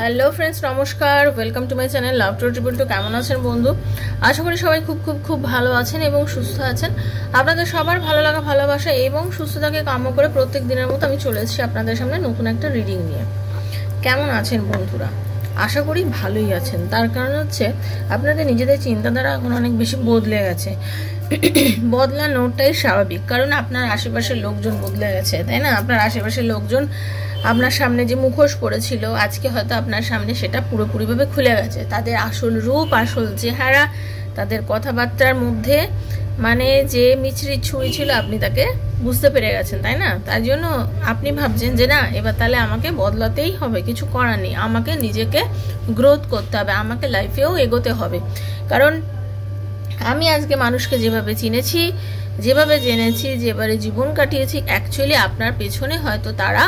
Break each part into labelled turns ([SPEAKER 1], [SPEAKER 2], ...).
[SPEAKER 1] Hello friends, নমস্কার। Welcome to my channel love to triple two. কেমন আছেন বন্ধু? আশা করি সবাই খুব খুব খুব ভালো আছেন এবং সুস্থ আছেন। আপনাদের সবার ভালো লাগা, ভালোবাসা এবং সুস্থতাকে কাম্য করে প্রত্যেক দিনের মতো আমি চলে এসেছি আপনাদের সামনে নতুন একটা রিডিং নিয়ে। কেমন আছেন বন্ধুরা? আশা করি ভালোই আছেন। তার কারণ হচ্ছে আপনাদের নিজেদের চিন্তাধারা এখন অনেক বেশি বদলে গেছে। বদলানোটাই স্বাভাবিক, কারণ আপনার আশেপাশের লোকজন বদলে গেছে, তাই না? আপনার আশেপাশের লোকজন আপনার সামনে যে মুখোশ পড়েছিল, আজকে হয়তো আপনার সামনে সেটা পুরোপুরিভাবে খুলে গেছে। তাদের আসল রূপ, আসল চেহারা, তাদের কথাবার্তার মধ্যে মানে যে মিছরি ছুঁই ছিল, আপনি তাকে বুঝতে পেরে গেছেন, তাই না? তাই জন্য আপনি ভাবছেন যে না, এবার তাহলে আমাকে বদলাতেই হবে, কিছু করার নেই, আমাকে নিজেকে গ্রোথ করতে হবে, আমাকে লাইফেও এগোতে হবে। কারণ আমি আজকে মানুষকে যেভাবে চিনেছি, যেভাবে জেনেছি, যেভাবে জীবন কাটিয়েছি, অ্যাকচুয়ালি আপনার পেছনে হয়তো তারা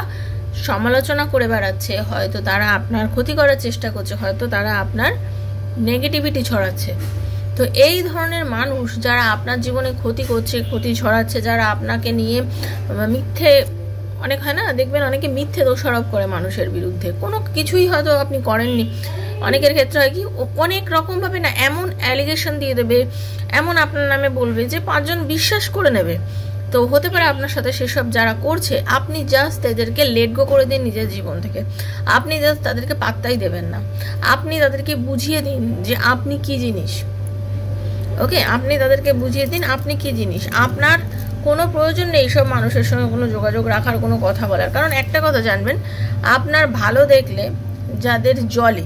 [SPEAKER 1] সমালোচনা করে বেড়াচ্ছে, হয়তো তারা আপনার ক্ষতি করার চেষ্টা করছে, হয়তো তারা আপনার নেগেটিভিটি ছড়াচ্ছে। তো এই ধরনের মানুষ যারা আপনার জীবনে ক্ষতি করছে, ক্ষতি ছড়াচ্ছে, যারা আপনাকে নিয়ে মিথ্যে, অনেক হয় না, দেখবেন অনেকে মিথ্যে দোষারোপ করে মানুষের বিরুদ্ধে, কোনো কিছুই হয়তো আপনি করেননি। অনেকের ক্ষেত্রে হয় কি, অনেক রকমভাবে না এমন অ্যালিগেশন দিয়ে দেবে, এমন আপনার নামে বলবে যে 5 জন বিশ্বাস করে নেবে। তো হতে পারে আপনার সাথে সেসব যারা করছে, আপনি জাস্ট তাদেরকে লেট গো করে দিন নিজের জীবন থেকে। আপনি জাস্ট তাদেরকে পাত্তাই দেবেন না, আপনি তাদেরকে বুঝিয়ে দিন যে আপনি কি জিনিস। ওকে, আপনি তাদেরকে বুঝিয়ে দিন আপনি কি জিনিস। আপনার কোনো প্রয়োজন নেই সব মানুষের সঙ্গে কোনো যোগাযোগ রাখার, কোনো কথা বলার। কারণ একটা কথা জানবেন, আপনার ভালো দেখলে যাদের জলে,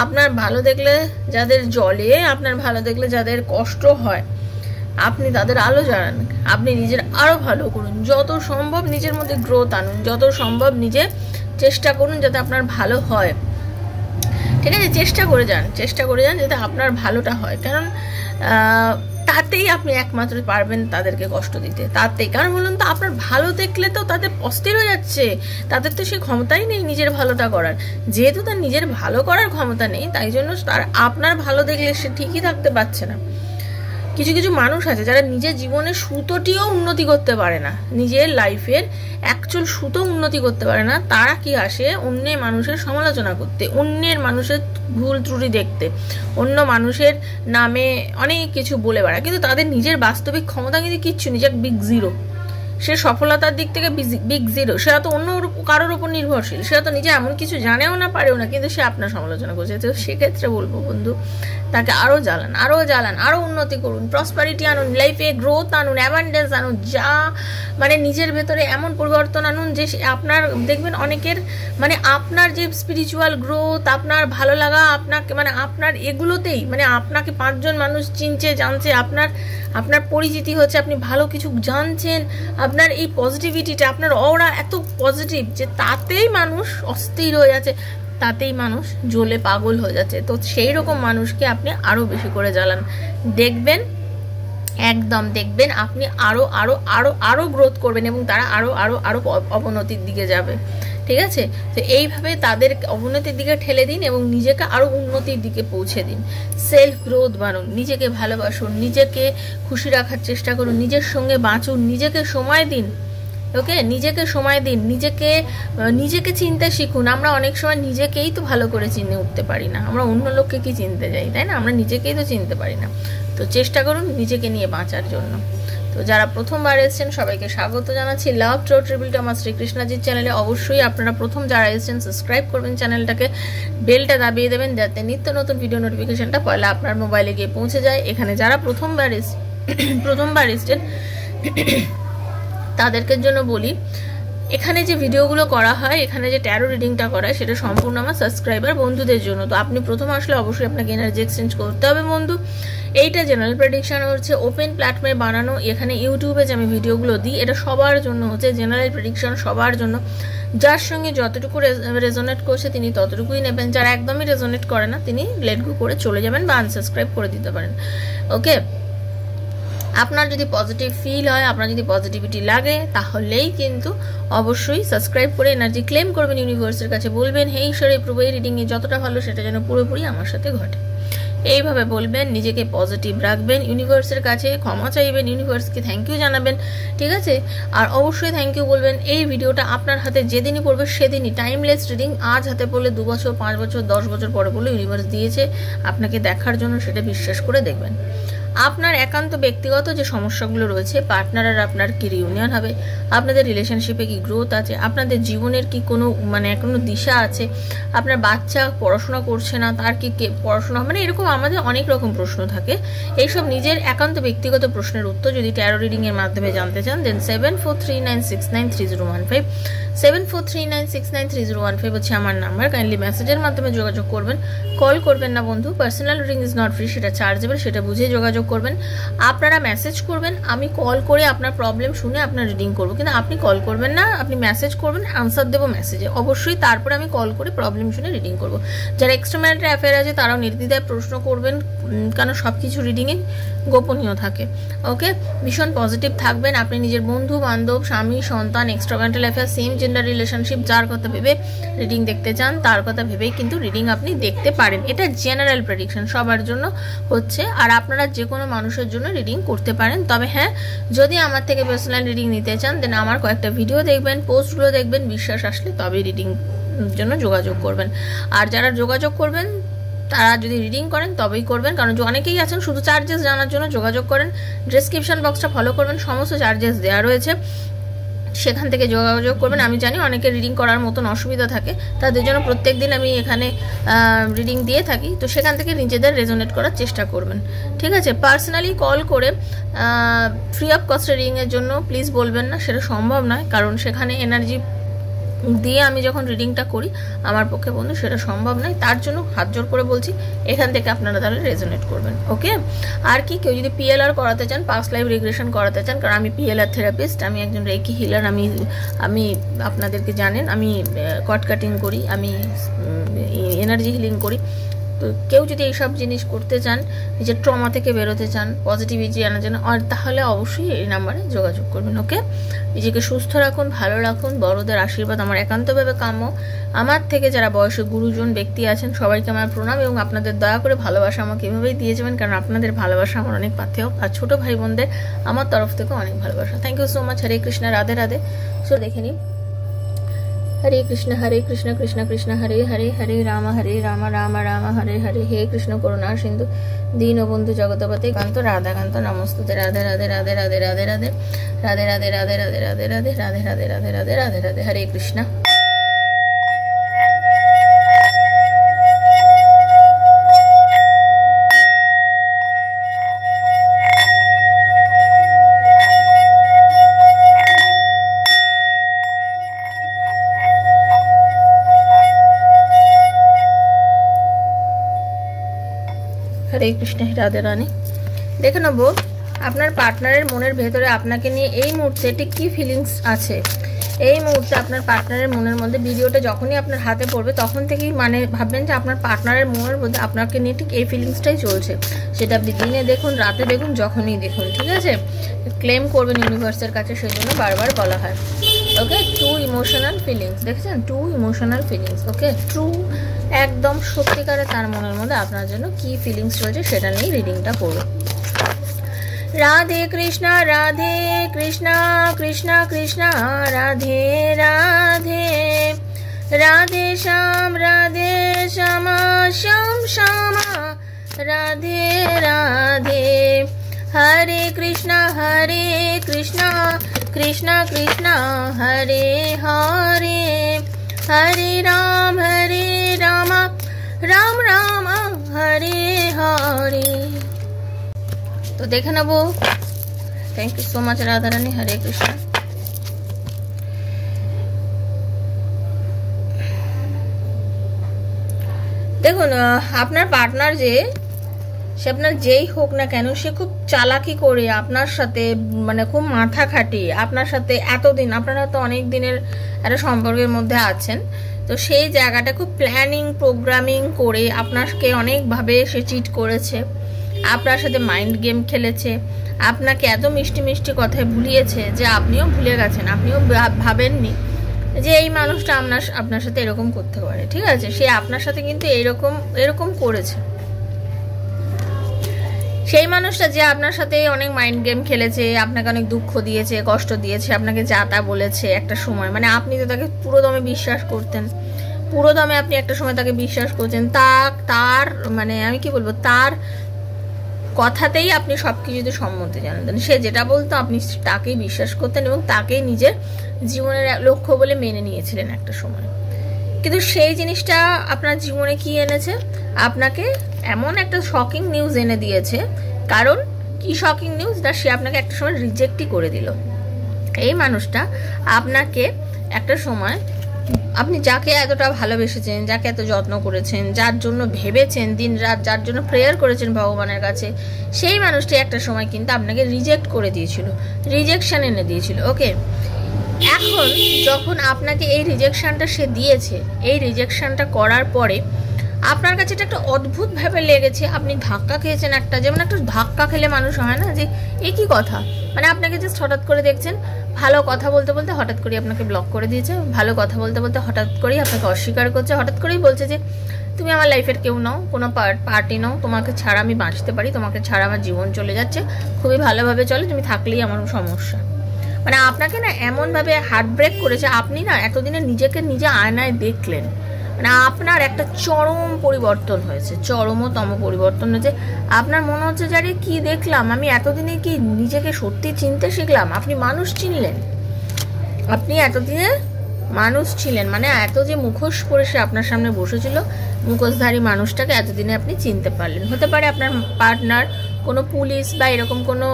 [SPEAKER 1] আপনার ভালো দেখলে যাদের জলে, আপনার ভালো দেখলে যাদের কষ্ট হয়, আপনি তাদের আলো জ্বালান। আপনি নিজের আরও ভালো করুন, যত সম্ভব নিজের মধ্যে গ্রোথ আনুন, যত সম্ভব নিজে চেষ্টা করুন যাতে আপনার ভালো হয়। ঠিক আছে, চেষ্টা করে যান যাতে আপনার ভালোটা হয়। কারণ তাতেই আপনি একমাত্র পারবেন তাদেরকে কষ্ট দিতে, তাতেই। কারণ বলুন তো, আপনার ভালো দেখলে তো তাদের অস্থির হয়ে যাচ্ছে, তাদের তো সে ক্ষমতাই নেই নিজের ভালোটা করার। যেহেতু তার নিজের ভালো করার ক্ষমতা নেই, তাই জন্য তার আপনার ভালো দেখলে সে ঠিকই থাকতে পারছে না। কিছু কিছু মানুষ আছে যারা নিজের জীবনের সুতোটিও উন্নতি করতে পারে না, নিজের লাইফের অ্যাকচুয়াল সুতো উন্নতি করতে পারে না। তারা কি আসে অন্যের মানুষের সমালোচনা করতে, অন্যের মানুষের ভুল ত্রুটি দেখতে, অন্য মানুষের নামে অনেক কিছু বলে বেড়ায়, কিন্তু তাদের নিজের বাস্তবিক ক্ষমতা কিন্তু কিচ্ছু নেই, বিগ জিরো। সে সফলতার দিক থেকে বিগ জিরো। সে হয়তো অন্য কারোর উপর নির্ভরশীল, সে হয়তো নিজে এমন কিছু জানেও না, পারেও না, কিন্তু সে আপনার সমালোচনা করছে। তো সেক্ষেত্রে বলবো বন্ধু, তাকে আরও জ্বালান, আরও উন্নতি করুন, প্রসপারিটি আনুন, লাইফে গ্রোথ আনুন, অ্যাবান্ডেন্স আনুন, যা মানে নিজের ভেতরে এমন পরিবর্তন আনুন যে আপনার দেখবেন অনেকের মানে আপনার যে স্পিরিচুয়াল গ্রোথ, আপনার ভালো লাগা, আপনাকে মানে আপনার এগুলোতেই মানে আপনাকে 5 জন মানুষ চিনছে, জানছে, আপনার পরিচিতি হচ্ছে, আপনি ভালো কিছু জানছেন, আপনার এই পজিটিভিটিটা, আপনার অরা এত পজিটিভ যে তাতেই মানুষ অস্থির হয়ে যাচ্ছে, তাতেই মানুষ জ্বলে পাগল হয়ে যাচ্ছে। তো সেই রকম মানুষকে আপনি আরও বেশি করে জ্বালান, দেখবেন, একদম দেখবেন আপনি আরও আরও আরও আরও গ্রোথ করবেন এবং তারা আরও আরও আরও অবনতির দিকে যাবে। ঠিক আছে, তো এইভাবে তাদের অবনতির দিকে ঠেলে দিন এবং নিজেকে আরও উন্নতির দিকে পৌঁছে দিন। সেলফ গ্রোথ বানুন, নিজেকে ভালোবাসুন, নিজেকে খুশি রাখার চেষ্টা করুন, নিজের সঙ্গে বাঁচুন, নিজেকে সময় দিন। ওকে, নিজেকে সময় দিন, নিজেকে চিনতে শিখুন। আমরা অনেক সময় নিজেকেই তো ভালো করে চিনে উঠতে পারি না, আমরা অন্য লোককে কি চিনতে যাই, তাই না? আমরা নিজেকেই তো চিনতে পারি না। তো চেষ্টা করুন নিজেকে নিয়ে বাঁচার জন্য। তো যারা প্রথমবার এসেছেন সবাইকে স্বাগত জানাচ্ছি লাভ টু ট্রিপল টু আমার শ্রীকৃষ্ণজির চ্যানেলে। অবশ্যই আপনারা প্রথম যারা এসেছেন সাবস্ক্রাইব করবেন চ্যানেলটাকে, বেলটা দাবিয়ে দেবেন যাতে নিত্য নতুন ভিডিও নোটিফিকেশনটা পয়লা আপনার মোবাইলে গিয়ে পৌঁছে যায়। এখানে যারা প্রথমবার এসেছেন তাদেরকে জন্য বলি, এখানে যে ভিডিওগুলো করা হয়, এখানে যে ট্যারো রিডিংটা করা হয়, সেটা সম্পূর্ণ আমার সাবস্ক্রাইবার বন্ধুদের জন্য। তো আপনি প্রথম আসলে অবশ্যই আপনাকে এনার্জি এক্সচেঞ্জ করতে হবে বন্ধু। এইটা জেনারেল প্রেডিকশন হচ্ছে ওপেন প্ল্যাটফর্মে বানানো। এখানে ইউটিউবে যে আমি ভিডিওগুলো দিই, এটা সবার জন্য হচ্ছে জেনারেল প্রেডিকশন, সবার জন্য। যার সঙ্গে যতটুকু রেজোনেট করছে তিনি ততটুকুই নেবেন, যারা একদমই রেজোনেট করে না তিনি লেট গো করে চলে যাবেন বা আনসাবস্ক্রাইব করে দিতে পারেন। ওকে, আপনার যদি পজিটিভ ফিল হয়, আপনার যদি পজিটিভিটি লাগে, তাহলেই কিন্তু অবশ্যই সাবস্ক্রাইব করে এনার্জি ক্লেম করবেন, ইউনিভার্সের কাছে বলবেন হে ঈশ্বর, এই প্রভু এই রিডিংয়ে যতটা ভালো সেটা যেন পুরোপুরি আমার সাথে ঘটে। এইভাবে বলবেন, নিজেকে পজিটিভ রাখবেন, ইউনিভার্সের কাছে ক্ষমা চাইবেন, ইউনিভার্সকে থ্যাংক ইউ জানাবেন, ঠিক আছে? আর অবশ্যই থ্যাংক ইউ বলবেন এই ভিডিওটা আপনার হাতে যেদিনই পড়বে সেদিনই, টাইমলেস রিডিং, আজ হাতে পড়লে 2 বছর 5 বছর 10 বছর পরে পড়লে ইউনিভার্স দিয়েছে আপনাকে দেখার জন্য, সেটা বিশ্বাস করে দেখবেন। আপনার একান্ত ব্যক্তিগত যে সমস্যাগুলো রয়েছে, পার্টনার আর আপনার কি রিউনিয়ন হবে, আপনাদের রিলেশনশিপে কি গ্রোথ আছে, আপনাদের জীবনের কি কোনো কোনো দিশা আছে, আপনার বাচ্চা পড়াশোনা করছে না তার কি পড়াশোনা, এরকম আমাদের অনেক রকম প্রশ্ন থাকে। এইসব নিজের একান্ত ব্যক্তিগত প্রশ্নের উত্তর যদি ট্যারো রিডিংয়ের মাধ্যমে জানতে চান, দেন 7439693015 7439693015 হচ্ছে আমার নাম্বার। কাইন্ডলি মেসেজের মাধ্যমে যোগাযোগ করবেন, কল করবেন না বন্ধু। Personal reading is not free, সেটা চার্জেবল, সেটা বুঝে যোগাযোগ করবেন। আপনারা মেসেজ করবেন, আমি কল করে আপনার প্রবলেম শুনে আপনার রিডিং করবো, কিন্তু আপনি কল করবেন না, আপনি মেসেজ করবেন, আনসার দেবো মেসেজে অবশ্যই, তারপরে আমি কল করে প্রবলেম শুনে রিডিং করবো। যারা এক্সট্রা ম্যারিটাল অ্যাফেয়ার আছে তারাও নির্দ্বিধায় প্রশ্ন করবেন, কারণ সব কিছু রিডিংয়ে গোপনীয় থাকে। ওকে, ভীষণ পজিটিভ থাকবেন। আপনি নিজের বন্ধু বান্ধব, স্বামী, সন্তান, extra marital affair, same gender relationship, যার কথা ভেবে রিডিং দেখতে চান তার কথা ভেবেই কিন্তু রিডিং আপনি দেখতে পারেন। এটা জেনারেল প্রেডিকশন, সবার জন্য হচ্ছে, আর আপনারা যে কোনো মানুষের জন্য রিডিং করতে পারেন। তবে হ্যাঁ, যদি আমার থেকে পার্সোনাল রিডিং নিতে চান দেন আমার কয়েকটা ভিডিও দেখবেন, পোস্টগুলো দেখবেন, বিশ্বাস আসলে তবে রিডিং জন্য যোগাযোগ করবেন। আর যারা যোগাযোগ করবেন তারা যদি রিডিং করেন তবেই করবেন, কারণ অনেকেই আছেন শুধু চার্জেস জানার জন্য যোগাযোগ করেন। ডেসক্রিপশন বক্সটা ফলো করবেন, সমস্ত চার্জেস দেওয়া রয়েছে, সেখান থেকে যোগাযোগ করবেন। আমি জানি অনেকে রিডিং করার মতন অসুবিধা থাকে, তাদের জন্য প্রত্যেক দিন আমি এখানে রিডিং দিয়ে থাকি, তো সেখান থেকে নিজেদের রেজোনেট করার চেষ্টা করবেন, ঠিক আছে? পার্সোনালি কল করে ফ্রি অফ কস্ট রিডিংয়ের জন্য প্লিজ বলবেন না, সেটা সম্ভব নয়, কারণ সেখানে এনার্জি দিয়ে আমি যখন রিডিংটা করি আমার পক্ষে বন্ধু সেটা সম্ভব নয়। তার জন্য হাত জোর করে বলছি এখান থেকে আপনারা তাহলে রেজোনেট করবেন। ওকে, আর কি কেউ যদি পিএলআর করাতে চান, পাস্ট লাইফ রিগ্রেশন করাতে চান, কারণ আমি পিএলআর থেরাপিস্ট, আমি একজন রেকি হিলার, আমি আপনাদেরকে জানেন আমি কট কাটিং করি, আমি এনার্জি হিলিং করি। তো কেউ যদি এইসব জিনিস করতে চান, নিজের ট্রমা থেকে বেরোতে চান, পজিটিভিটি আনার জন্য, আর তাহলে অবশ্যই এই নাম্বারে যোগাযোগ করবেন। ওকে, নিজেকে সুস্থ রাখুন, ভালো রাখুন, বড়দের আশীর্বাদ আমার একান্তভাবে কাম্য। আমার থেকে যারা বয়সে গুরুজন ব্যক্তি আছেন সবাইকে আমার প্রণাম, এবং আপনাদের দয়া করে ভালোবাসা আমাকে এভাবেই দিয়ে যাবেন, কারণ আপনাদের ভালোবাসা আমার অনেক পাথেয়, আর ছোটো ভাই বোনদের আমার তরফ থেকে অনেক ভালোবাসা। Thank you so much. Hare Krishna, Radhe Radhe. So দেখে নিন, हरे कृष्ण कृष्ण कृष्ण हरे हरे, हरे राम राम राम हरे हरे। हे कृष्ण करुणा सिंधु दीनबंधु जगतपते कांत राधाकांत नमस्तुते। राधे राधे राधे राधे राधे राधे राधे राधे राधे राधे राधे राधे राधे राधे राधे राधे राधे राधे। हरे कृष्ण। হরে কৃষ্ণ, রাধে রানী। দেখে নেব আপনার পার্টনারের মনের ভেতরে আপনাকে নিয়ে এই মুহূর্তে ঠিক কী ফিলিংস আছে। এই মুহূর্তে আপনার পার্টনারের মনের মধ্যে, ভিডিওটা যখনই আপনার হাতে পড়বে তখন থেকেই ভাববেন যে আপনার পার্টনারের মনের মধ্যে আপনাকে নিয়ে ঠিক এই ফিলিংসটাই চলছে। সেটা আপনি দিনে দেখুন, রাতে দেখুন, যখনই দেখুন, ঠিক আছে? ক্লেম করবেন ইউনিভার্সের কাছে, সেই জন্য বারবার বলা হয়। ওকে, টু ইমোশনাল ফিলিংস, দেখেছেন? Too emotional feelings. Okay, true, একদম সত্যিকারে তার মনের মধ্যে আপনার জন্য কি ফিলিংস রয়েছে সেটা নিয়ে রিডিংটা করব। রাধে কৃষ্ণ কৃষ্ণ কৃষ্ণ রাধে রাধে, রাধে শ্যাম শ্যাম শ্যাম রাধে রাধে। হরে কৃষ্ণ কৃষ্ণ কৃষ্ণ হরে হরে, হরে রাম রাম রাম হরে হরে। তো দেখে নেব। Thank you so much Radharani. Hare Krishna. দেখুন, আপনার পার্টনার সে আপনার যেই হোক না কেন, সে খুব চালাকি করে আপনার সাথে, খুব মাথা খাটিয়ে আপনার সাথে এতদিন, আপনারা তো অনেক দিনের একটা সম্পর্কের মধ্যে আছেন, তো সেই জায়গাটা খুব প্ল্যানিং প্রোগ্রামিং করে আপনাকে অনেকভাবে সে চিট করেছে, আপনার সাথে মাইন্ড গেম খেলেছে, আপনাকে এত মিষ্টি মিষ্টি কথায় ভুলিয়েছে যে আপনিও ভুলে গেছেন, আপনিও ভাবেননি যে এই মানুষটা আপনার সাথে এরকম করতে পারে। ঠিক আছে, সে আপনার সাথে কিন্তু এরকম করেছে। সেই মানুষটা যে আপনার সাথে অনেক মাইন্ড গেম খেলেছে, আপনাকে অনেক দুঃখ দিয়েছে, কষ্ট দিয়েছে, আপনাকে যা তা বলেছে একটা সময়, মানে আপনি তো তাকে পুরো দমে বিশ্বাস করতেন, পুরো দমে আপনি একটা সময় তাকে বিশ্বাস করছেন, তার মানে আমি কি বলবো, তার কথাতেই আপনি সব কিছুতে সম্মতি জানাতেন। সে যেটা বলতো আপনি তাকেই বিশ্বাস করতেন এবং তাকেই নিজের জীবনের লক্ষ্য বলে মেনে নিয়েছিলেন একটা সময়। কিন্তু সেই জিনিসটা আপনার জীবনে কি এনেছে, আপনাকে এমন একটা শকিং নিউজ এনে দিয়েছে। কারণ কি শকিং নিউজ, না সে আপনাকে একটা সময় রিজেক্টই করে দিল। এই মানুষটা আপনাকে একটা সময়, আপনি যাকে এতটা ভালোবেসেছেন, যাকে এত যত্ন করেছেন, যার জন্য ভেবেছেন দিন রাত, যার জন্য প্রেয়ার করেছেন ভগবানের কাছে, সেই মানুষটি একটা সময় কিন্তু আপনাকে রিজেক্ট করে দিয়েছিল, রিজেকশন এনে দিয়েছিল। ওকে, এখন যখন আপনাকে এই রিজেকশনটা সে দিয়েছে, এই রিজেকশনটা করার পরে আপনার কাছে এটা একটা অদ্ভুতভাবে লেগেছে, আপনি ধাক্কা খেয়েছেন একটা, যেমন একটা ধাক্কা খেলে মানুষ হয় না যে এ কি কথা, মানে আপনাকে জাস্ট হঠাৎ করে দেখছেন ভালো কথা বলতে বলতে হঠাৎ করে আপনাকে ব্লক করে দিয়েছে, ভালো কথা বলতে বলতে হঠাৎ করেই আপনাকে অস্বীকার করছে, হঠাৎ করেই বলছে যে তুমি আমার লাইফের কেউ নাও, কোনো পার্টি নাও, তোমাকে ছাড়া আমি বাঁচতে পারি, তোমাকে ছাড়া আমার জীবন চলে যাচ্ছে, খুবই ভালোভাবে চলে, তুমি থাকলেই আমার সমস্যা। মানে আপনাকে না এমনভাবে হার্ট ব্রেক করেছে, আপনি না এতদিনে নিজেকে নিজে আয়নায় দেখলেন, মানে আপনার একটা চরম পরিবর্তন হয়েছে, চরমতম পরিবর্তন হয়েছে। আপনার মনে হচ্ছে যে আরে কি দেখলাম আমি, এতদিনে কি নিজেকে সত্যি চিনতে শিখলাম। আপনি মানুষ চিনলেন, আপনি এতদিনে মানুষ ছিলেন, মানে এত যে মুখোশ পরে সে আপনার সামনে বসেছিল, মুখোশধারী মানুষটাকে এতদিনে আপনি চিনতে পারলেন। হতে পারে আপনার পার্টনার কোনো পুলিশ বা এরকম কোনো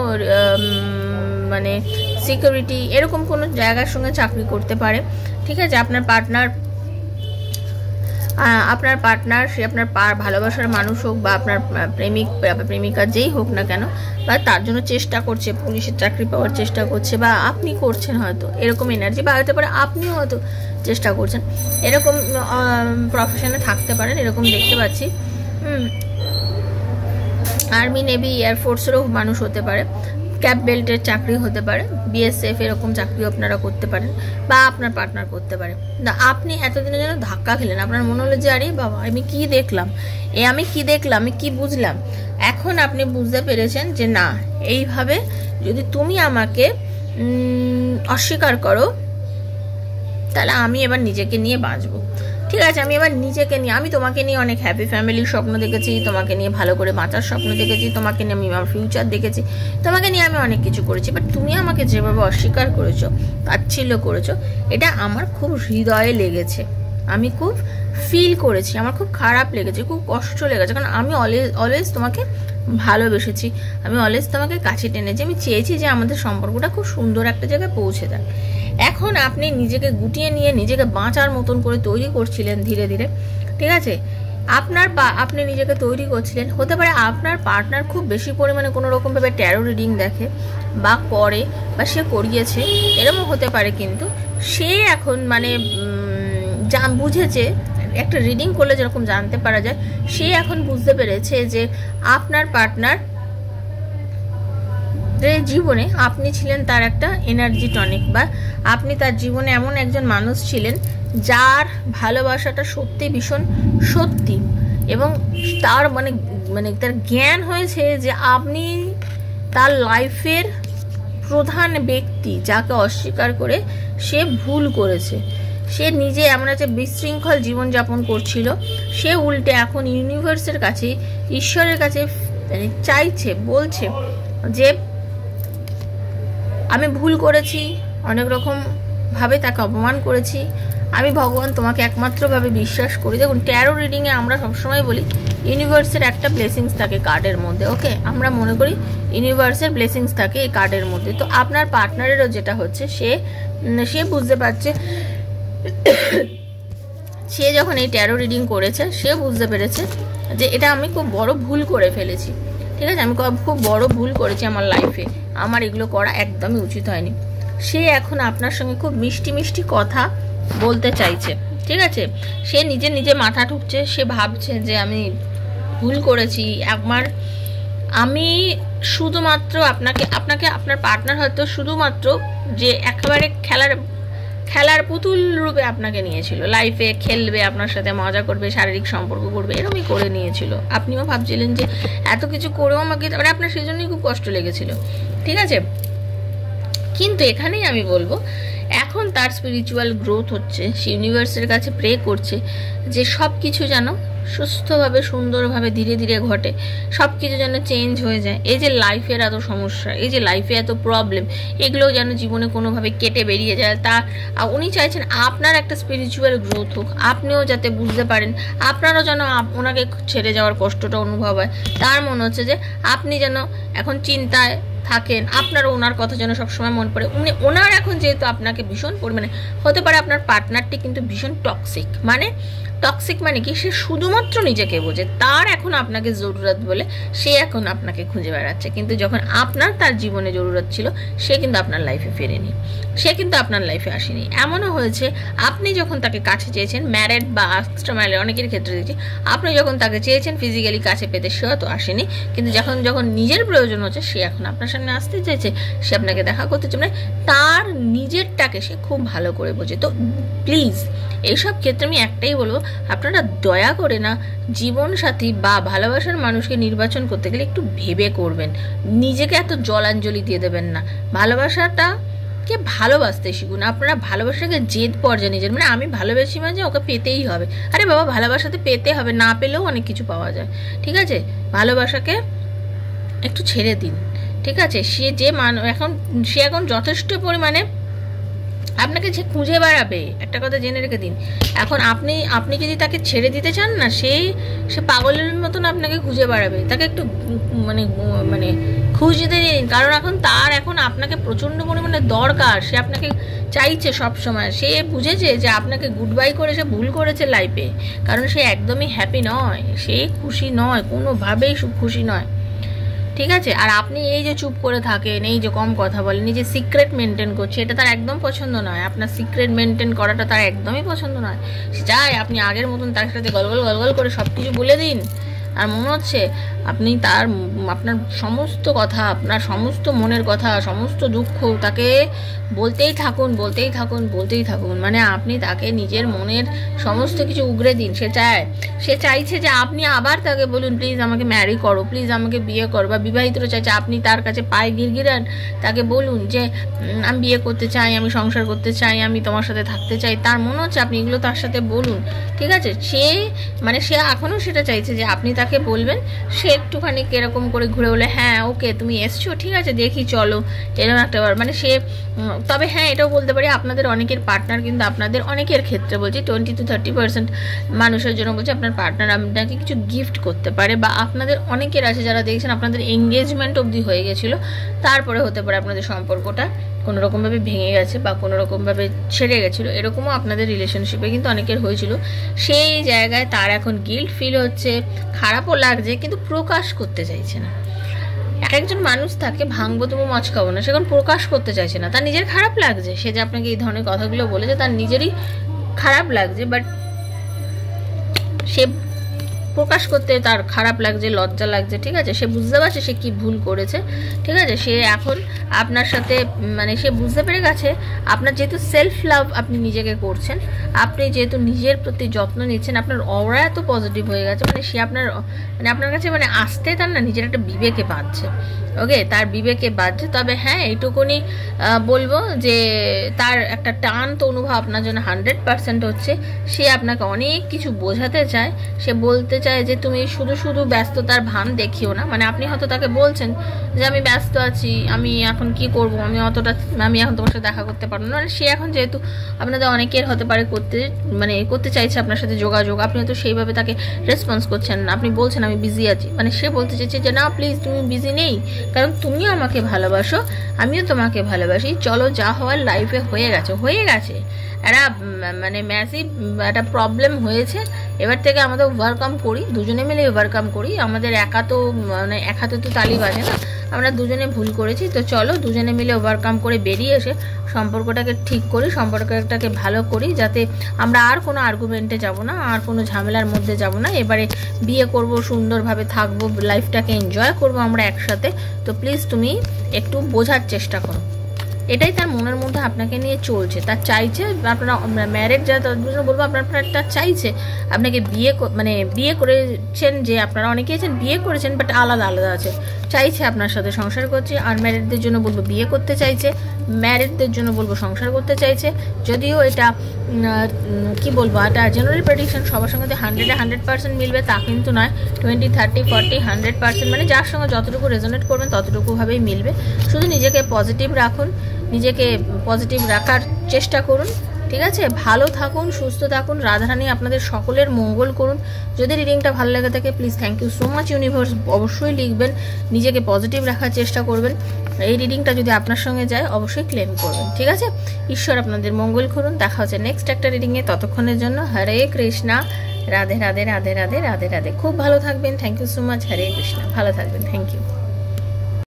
[SPEAKER 1] মানে সিকিউরিটি এরকম কোনো জায়গার সঙ্গে চাকরি করতে পারে, ঠিক আছে। আপনার পার্টনার সে আপনার ভালোবাসার মানুষ হোক বা আপনার প্রেমিক প্রেমিকা যেই হোক না কেন, বা তার জন্য চেষ্টা করছে, পুলিশের চাকরি পাওয়ার চেষ্টা করছে, বা আপনি করছেন হয়তো এরকম এনার্জি, বা হতে পারে আপনিও হয়তো চেষ্টা করছেন, এরকম প্রফেশনে থাকতে পারেন, এরকম দেখতে পাচ্ছি। আর্মি, নেভি, এয়ারফোর্সেরও মানুষ হতে পারে, ক্যাপ বেল্টের চাকরি হতে পারে, বিএসএফ এরকম চাকরিও আপনারা করতে পারেন, বা আপনার পার্টনার করতে পারে। না আপনি এতদিনের জন্য ধাক্কা খেলেন, আপনার মনে হলো যে আরে বাবা আমি কি দেখলাম, আমি কি বুঝলাম। এখন আপনি বুঝতে পেরেছেন যে না, এইভাবে যদি তুমি আমাকে অস্বীকার করো তাহলে আমি এবার নিজেকে নিয়ে বাঁচবো, ঠিক আছে। আমি এবার নিজেকে নিয়ে, আমি তোমাকে নিয়ে অনেক হ্যাপি ফ্যামিলির স্বপ্ন দেখেছি, তোমাকে নিয়ে ভালো করে বাঁচার স্বপ্ন দেখেছি, তোমাকে নিয়ে আমি আমার ফিউচার দেখেছি, তোমাকে নিয়ে আমি অনেক কিছু করেছি, বাট তুমি আমাকে যেভাবে অস্বীকার করেছো, তাচ্ছিল্য করেছো, এটা আমার খুব হৃদয়ে লেগেছে, আমি খুব ফিল করেছি, আমার খুব খারাপ লেগেছে, খুব কষ্ট লেগেছে, কারণ আমি অলওয়েজ তোমাকে ভালোবেসেছি, আমি অলওয়েজ তোমাকে কাছে টেনেছি, আমি চেয়েছি যে আমাদের সম্পর্কটা খুব সুন্দর একটা জায়গায় পৌঁছে যায়। এখন আপনি নিজেকে গুটিয়ে নিয়ে নিজেকে বাঁচার মতন করে তৈরি করছিলেন ধীরে ধীরে, ঠিক আছে। আপনি নিজেকে তৈরি করছিলেন, হতে পারে আপনার পার্টনার খুব বেশি পরিমাণে কোনো রকমভাবে ট্যারো রিডিং দেখে বা করে বা সে করিয়েছে, এরকম হতে পারে, কিন্তু সে এখন মানে বুঝেছে, একটা রিডিং করলে যেরকম জানতে পারা যায়, সে এখন বুঝতে পেরেছে যে আপনার পার্টনার জীবনে আপনি ছিলেন তার একটা এনার্জি টনিক, বা আপনি তার জীবনে এমন একজন মানুষ ছিলেন যার ভালোবাসাটা সত্যি ভীষণ সত্যি, এবং তার মানে তার জ্ঞান হয়েছে যে আপনি তার লাইফের প্রধান ব্যক্তি, যাকে অস্বীকার করে সে ভুল করেছে। সে নিজে এমন একটা বিশৃঙ্খল জীবনযাপন করছিল, সে উল্টে এখন ইউনিভার্সের কাছে, ঈশ্বরের কাছে চাইছে, বলছে যে আমি ভুল করেছি, অনেক রকম ভাবে তাকে অপমান করেছি, আমি ভগবান তোমাকে একমাত্রভাবে বিশ্বাস করি। দেখুন ট্যারো রিডিংয়ে আমরা সবসময় বলি ইউনিভার্সের একটা ব্লেসিংস থাকে কার্ডের মধ্যে, ওকে, আমরা মনে করি ইউনিভার্সের ব্লেসিংস থাকে এই কার্ডের মধ্যে। তো আপনার পার্টনারেরও যেটা হচ্ছে, সে বুঝতে পারছে, সে যখন এই ট্যারো রিডিং করেছে সে বুঝতে পেরেছে যে এটা আমি খুব বড় ভুল করে ফেলেছি, ঠিক আছে, আমি খুব বড় ভুল করেছি আমার লাইফে, আমার এগুলো করা একদমই উচিত হয়নি। সে এখন আপনার সঙ্গে খুব মিষ্টি মিষ্টি কথা বলতে চাইছে, ঠিক আছে। সে নিজে মাথা ঠুকছে, সে ভাবছে যে আমি ভুল করেছি, আমি শুধুমাত্র আপনাকে আপনার পার্টনার হয়তো শুধুমাত্র যে একেবারে খেলার পুতুল রূপে আপনাকে নিয়েছিল, লাইফে খেলবে, আপনার সাথে মজা করবে, শারীরিক সম্পর্ক করবে, এরকমই করে নিয়েছিল। আপনিও ভাবছিলেন যে এত কিছু করেও আমাকে, মানে আপনার সেই জন্যই খুব কষ্ট লেগেছিল, ঠিক আছে। কিন্তু এখানেই আমি বলবো, এখন তার স্পিরিচুয়াল গ্রোথ হচ্ছে, সে ইউনিভার্সের কাছে প্রে করছে যে সব কিছু যেন সুস্থভাবে সুন্দরভাবে ধীরে ধীরে ঘটে, সব কিছু যেন চেঞ্জ হয়ে যায়। এই যে লাইফের এত সমস্যা, এই যে লাইফে এত প্রবলেম, এগুলো যেন জীবনে কোনোভাবে কেটে বেরিয়ে যায়। তা উনি চাইছেন আপনার একটা স্পিরিচুয়াল গ্রোথ হোক, আপনিও যাতে বুঝতে পারেন, আপনারও যেন ওনাকে ছেড়ে যাওয়ার কষ্টটা অনুভব হয়। তার মনে হচ্ছে যে আপনি যেন এখন চিন্তায় থাকেন, আপনারও ওনার কথা যেন সবসময় মনে পড়ে। ওনার এখন যেহেতু আপনাকে ভীষণ পরিমাণে, হতে পারে আপনার পার্টনারটি কিন্তু ভীষণ টক্সিক, মানে কি, সে শুধুমাত্র নিজেকে বোঝে, তার এখন আপনাকে জরুরত বলে সে এখন আপনাকে খুঁজে বেড়াচ্ছে। কিন্তু যখন আপনার তার জীবনে জরুরত ছিল, সে কিন্তু আপনার লাইফে ফেরেনি, সে কিন্তু আপনার লাইফে আসেনি। এমনও হয়েছে আপনি যখন তাকে কাছে চেয়েছেন, ম্যারেড বা এক্সট্রা ম্যারেড অনেকের ক্ষেত্রে দেখছি, আপনি যখন তাকে চেয়েছেন ফিজিক্যালি কাছে পেতে, সেও তো আসেনি। কিন্তু যখন নিজের প্রয়োজন হচ্ছে, সে এখন আপনার সামনে আসতে চাইছে, সে আপনাকে দেখা করতে চায়, মানে তার নিজেরটাকে সে খুব ভালো করে বোঝে। তো প্লিজ এইসব ক্ষেত্রে আমি একটাই বলবো, আপনারা দয়া করে না জীবনসাথী বা ভালোবাসার মানুষকে নির্বাচন করতে গেলে একটু ভেবে করবেন, নিজেকে এত জলাঞ্জলি দিয়ে দেবেন না। ভালোবাসাটাকে ভালোবাসতে শিখুন। আপনারা ভালোবাসাকে জেদ পর্যায়ে নিজের, মানে আমি ভালোবাসি মানে ওকে পেতেই হবে, আরে বাবা ভালোবাসাতে পেতে হবে, না পেলেও অনেক কিছু পাওয়া যায়, ঠিক আছে। ভালোবাসাকে একটু ছেড়ে দিন, ঠিক আছে। সে এখন যথেষ্ট পরিমাণে আপনাকে যে খুঁজে বেড়াবে, একটা কথা জেনে রেখে দিন। এখন আপনি যদি তাকে ছেড়ে দিতে চান না, সে পাগলের মতন আপনাকে খুঁজে বেড়াবে। তাকে একটু মানে খুঁজতে দিন, কারণ এখন আপনাকে প্রচণ্ড পরিমাণে দরকার। সে আপনাকে চাইছে সব সময়, সে বুঝেছে যে আপনাকে গুড বাই করে সে ভুল করেছে লাইফে, কারণ সে একদমই হ্যাপি নয়, সে খুশি নয়, কোনোভাবেই খুশি নয়, ঠিক আছে। আর আপনি এই যে চুপ করে থাকেন, এই যে কম কথা বলেন, এই যে সিক্রেট মেনটেন করছে, এটা তার একদম পছন্দ নয়। আপনার সিক্রেট মেনটেন করাটা তার একদমই পছন্দ নয়। সে চায় আপনি আগের মতন তার সাথে গলগল করে সব কিছু বলে দিন, আর মনে হচ্ছে আপনি আপনার সমস্ত কথা, আপনার সমস্ত মনের কথা, সমস্ত দুঃখ তাকে বলতেই থাকুন, মানে আপনি তাকে নিজের মনের সমস্ত কিছু উগরে দিন। সে চাইছে যে আপনি আবার তাকে বলুন, প্লিজ আমাকে ম্যারি করো, প্লিজ আমাকে বিয়ে করো। বা বিবাহিতরা চাইছে আপনি তার কাছে পায়ে গিরগিরান, তাকে বলুন যে আমি বিয়ে করতে চাই, আমি সংসার করতে চাই, আমি তোমার সাথে থাকতে চাই। তার মনে হচ্ছে আপনি এগুলো তার সাথে বলুন, ঠিক আছে। সে এখনও সেটা চাইছে যে আপনি তাকে বলবেন। সে একটুখানি এরকম করে ঘুরে বলে, হ্যাঁ ওকে তুমি এসছো, ঠিক আছে দেখি চলো, এরকম একটা বার, মানে সে। তবে হ্যাঁ এটাও বলতে পারি, আপনাদের অনেকের পার্টনার কিন্তু, আপনাদের অনেকের ক্ষেত্রে বলছি 20 to 30% মানুষের জন্য বলছি, আপনার পার্টনার আপনাকে কিছু গিফট করতে পারে। বা আপনাদের অনেকের আছে যারা দেখছেন আপনাদের এঙ্গেজমেন্ট অবধি হয়ে গেছিলো, তারপরে হতে পারে আপনাদের সম্পর্কটা কোনোরকমভাবে ভেঙে গেছে বা কোনোরকমভাবে ছেড়ে গেছিলো, এরকমও আপনাদের রিলেশনশিপে কিন্তু অনেকের হয়েছিল। সেই জায়গায় তার এখন গিল্ট ফিল হচ্ছে, খারাপও লাগছে, কিন্তু প্রকাশ করতে চাইছে না। একজন মানুষ তাকে ভাঙবো তবু মচকাবো না, সেখন প্রকাশ করতে চাইছে না, তার নিজের খারাপ লাগছে। সে যে আপনাকে এই ধরনের কথাগুলো বলেছে, তার নিজেরই খারাপ লাগছে, বাট সে প্রকাশ করতে তার খারাপ লাগছে, লজ্জা লাগছে, ঠিক আছে। সে বুঝতে পারছে সে কি ভুল করেছে, ঠিক আছে। সে এখন আপনার সাথে, মানে সে বুঝতে পেরে গেছে আপনার যেহেতু সেলফ লাভ আপনি নিজেকে করছেন, আপনি যেহেতু নিজের প্রতি যত্ন নিচ্ছেন, আপনার অরা এত পজিটিভ হয়ে গেছে, মানে সে আপনার কাছে আসতে তার না নিজের একটা বিবেকে বাঁধছে, ওকে, তার বিবেকে বাঁধছে। তবে হ্যাঁ এইটুকুনি বলবো যে তার একটা টান তো অনুভব আপনার জন্য 100% হচ্ছে। সে আপনাকে অনেক কিছু বোঝাতে চায়, সে বলতে চায় যে তুমি শুধু ব্যস্ততার ভান দেখিও না। মানে আপনি হয়তো তাকে বলছেন যে আমি ব্যস্ত আছি, আমি এখন কি করব, আমি এখন তোমার সাথে দেখা করতে পারবো না। মানে সে এখন যেহেতু আপনাদের অনেকের হতে পারে করতে চাইছে আপনার সাথে যোগাযোগ, আপনি হয়তো সেইভাবে তাকে রেসপন্স করছেন না, আপনি বলছেন আমি বিজি আছি, মানে সে বলতে চাইছে যে না প্লিজ তুমি বিজি নেই, কারণ তুমিও আমাকে ভালোবাসো, আমিও তোমাকে ভালোবাসি, চলো যা হওয়ার লাইফে হয়ে গেছে একটা ম্যাসিভ একটা প্রবলেম হয়েছে, এবার থেকে আমাদের ওভারকাম করি, দুজনে মিলে ওভারকাম করি। আমাদের এক হাতে তো তালি বাজে না, আমরা দুজনে ভুল করেছি, তো চলো দুজনে মিলে ওভারকাম করে বেরিয়ে এসে সম্পর্কটাকে ঠিক করি, সম্পর্কটাকে ভালো করি, যাতে আমরা আর কোনো আর্গুমেন্টে যাব না, আর কোনো ঝামেলার মধ্যে যাব না। এবারে বিয়ে করব, সুন্দরভাবে থাকবো, লাইফটাকে এনজয় করব আমরা একসাথে। তো প্লিজ তুমি একটু বোঝার চেষ্টা করো। এটাই তার মনের মধ্যে আপনাকে নিয়ে চলছে, তার চাইছে আপনারা ম্যারেড যারা তাদের জন্য বলবো আপনার চাইছে আপনাকে বিয়ে করেছেন, যে আপনারা অনেকেই আছেন বিয়ে করেছেন বাট আলাদা আলাদা আছে, চাইছে আপনার সাথে সংসার করছে। আনম্যারিডদের জন্য বলবো বিয়ে করতে চাইছে, ম্যারিডদের জন্য বলবো সংসার করতে চাইছে। যদিও এটা কি বলবো, এটা জেনারেল প্রেডিকশন, সবার সঙ্গে 100% মিলবে তা কিন্তু নয়। 20, 30, 40, 100% মানে যার সঙ্গে যতটুকু রেজোনেট করবেন ততটুকুভাবেই মিলবে। শুধু নিজেকে পজিটিভ রাখুন, নিজেকে পজিটিভ রাখার চেষ্টা করুন, ঠিক আছে? ভালো থাকুন, সুস্থ থাকুন, রাধারানী আপনাদের সকলের মঙ্গল করুন। যদি রিডিংটা ভালো লেগে থাকে please thank you so much universe, অবশ্যই লিখবেন, নিজেকে পজিটিভ রাখার চেষ্টা করবেন। এই রিডিংটা যদি আপনার সঙ্গে যায় অবশ্যই ক্লেম করবেন, ঠিক আছে? ঈশ্বর আপনাদের মঙ্গল করুন। দেখা হচ্ছে নেক্সট একটা রিডিংয়ে, ততক্ষণের জন্য হরে কৃষ্ণা, রাধে রাধে রাধে রাধে রাধে রাধে। খুব ভালো থাকবেন, থ্যাংক ইউ সো মাচ, হরে কৃষ্ণা, ভালো থাকবেন, থ্যাংক ইউ।